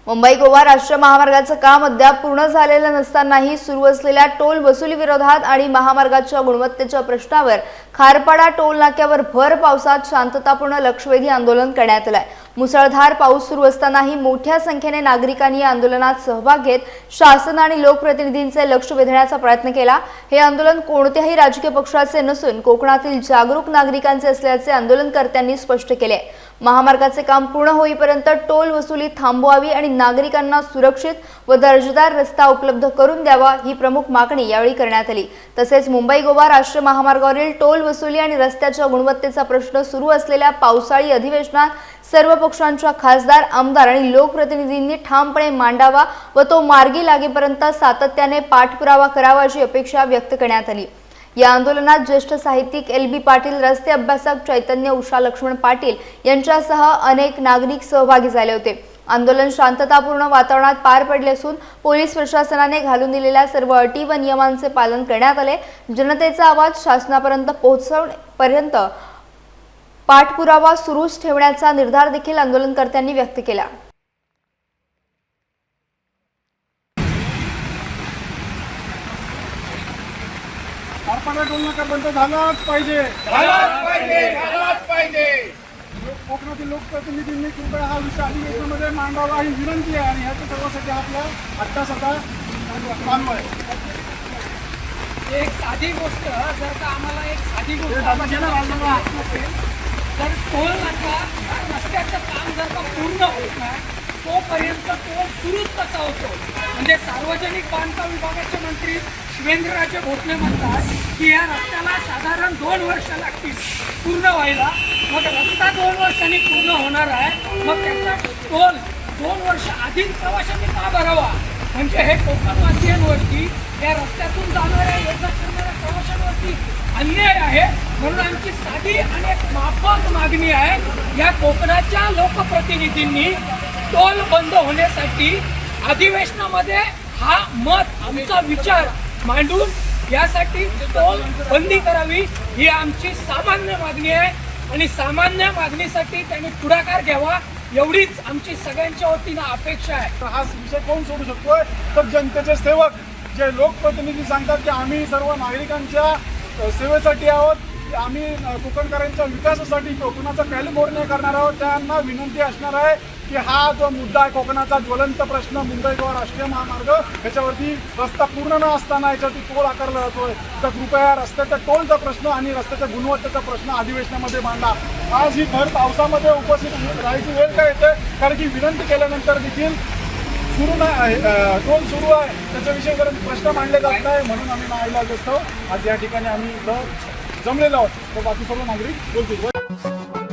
मुंबई गोवा राष्ट्रीय महामार्गाचं काम अद्याप पूर्ण झालेलं नसतानाही सुरू असलेल्या टोल वसुली विरोधात आणि महामार्गाच्या गुणवत्तेच्या प्रश्नावर खारपाडा टोल नाक्यावर भर पावसात शांततापूर्ण लक्षवेधी आंदोलन करण्यात आलंय। मुसळधार पाऊस सुरू असतानाही मोठ्या संख्येने नागरिकांनी या आंदोलनात सहभाग घेत शासन आणि लोकप्रतिनिधींचे लक्ष वेधण्याचा प्रयत्न केला। हे आंदोलन कोणत्याही राजकीय पक्षाचे नसून कोकणातील जागरूक नागरिकांचे असल्याचे आंदोलनकर्त्यांनी स्पष्ट केले। महामार्गाचे काम पूर्ण होईपर्यंत टोल वसुली थांबवावी आणि नागरिकांना सुरक्षित व दर्जेदार रस्ता उपलब्ध करून द्यावा ही प्रमुख मागणी यावेळी करण्यात आली। तसेच मुंबई गोवा राष्ट्रीय महामार्गावरील टोल वसुली आणि रस्त्याच्या गुणवत्तेचा प्रश्न सुरू असलेल्या पावसाळी अधिवेशनात सर्व पक्षांच्या खासदार, आमदार आणि लोकप्रतिनिधींनी ठामपणे मांडावा व तो मार्गी लागेपर्यंत सातत्याने पाठपुरावा करावा अशी अपेक्षा व्यक्त करण्यात आली। या आंदोलनात ज्येष्ठ साहित्यिक LB पाटील, रस्ते अभ्यासक चैतन्य उषा लक्ष्मण पाटील यांच्यासह अनेक नागरिक सहभागी झाले होते। आंदोलन शांततापूर्ण वातावरणात पार पडले असून पोलीस प्रशासनाने घालून दिलेल्या सर्व अटी व नियमांचे पालन करण्यात आले। जनतेचा आवाज शासनापर्यंत पोहोचवण्यापर्यंत पाठपुरावा सुरूच ठेवण्याचा निर्धार देखील आंदोलनकर्त्यांनी व्यक्त केला। खारपाडा टोल नाका बंद झालाच पाहिजे। कोकणातील लोकप्रतिनिधींनी कृपया हा विषय अधिवेशनामध्ये मांडावा ही विनंती आहे आणि ह्याच्या सर्वांसाठी आपल्या अट्टासटा मानव आहे। एक साधी गोष्ट जर का आम्हाला एक साधी गोष्ट तर टोल नाका रस्त्याचं काम जर का पूर्ण होत नाही तोपर्यंत टोल सुरूच कसा होतो। म्हणजे सार्वजनिक बांधकाम विभागाचे मंत्री शिवेंद्रराजे भोसले म्हणतात की या रस्त्याला साधारण 2 वर्ष लागतील पूर्ण व्हायला। मग रस्ता 2 वर्षांनी पूर्ण होणार आहे, मग त्याचा टोल 2 वर्ष आधीच प्रवाशांनी का भरावा? म्हणजे हे कोकणवासियांवरती या रस्त्यातून जाणाऱ्या येजा करणाऱ्या प्रवाशांवरती अन्याय आहे। म्हणून आमची साधी आणि एक माफक मागणी आहे, या कोकणाच्या लोकप्रतिनिधींनी टोल बंद होण्यासाठी अधिवेशनामध्ये हा मत आमचा विचार मांडून यासाठी टोल बंदी करावी ही आमची सामान्य मागणी आहे आणि सामान्य मागणीसाठी त्यांनी पुढाकार घ्यावा एवढीच आमची सगळ्यांच्या वतीनं अपेक्षा आहे। हा विषय कोण सोडू शकतोय तर जनतेचे सेवक जे लोकप्रतिनिधी सांगतात की आम्ही सर्व नागरिकांच्या सेवेसाठी आहोत, आम्ही कोकणकरांच्या विकासासाठी कोकणाचा कॅलिफोर्निया करणार आहोत। त्यांना विनंती असणार आहे की हा जो मुद्दा आहे कोकणाचा ज्वलंत प्रश्न मुंबई गोवा राष्ट्रीय महामार्ग याच्यावरती रस्ता पूर्ण न असताना याच्यावरती टोल आकारला जातोय, तर कृपया रस्त्याच्या टोलचा प्रश्न आणि रस्त्याच्या गुणवत्तेचा प्रश्न अधिवेशनामध्ये मांडा। आज ही भर पावसामध्ये उपस्थित राहायची वेळ काय येते, कारण की विनंती केल्यानंतर देखील सुरू नाही टोल सुरू आहे त्याच्याविषयी जर प्रश्न मांडले जात नाही, म्हणून आम्ही नाईलाज असतो आज या ठिकाणी आम्ही जमलेलो आहोत। तर बाकी सर्व नागरिक बोलतील।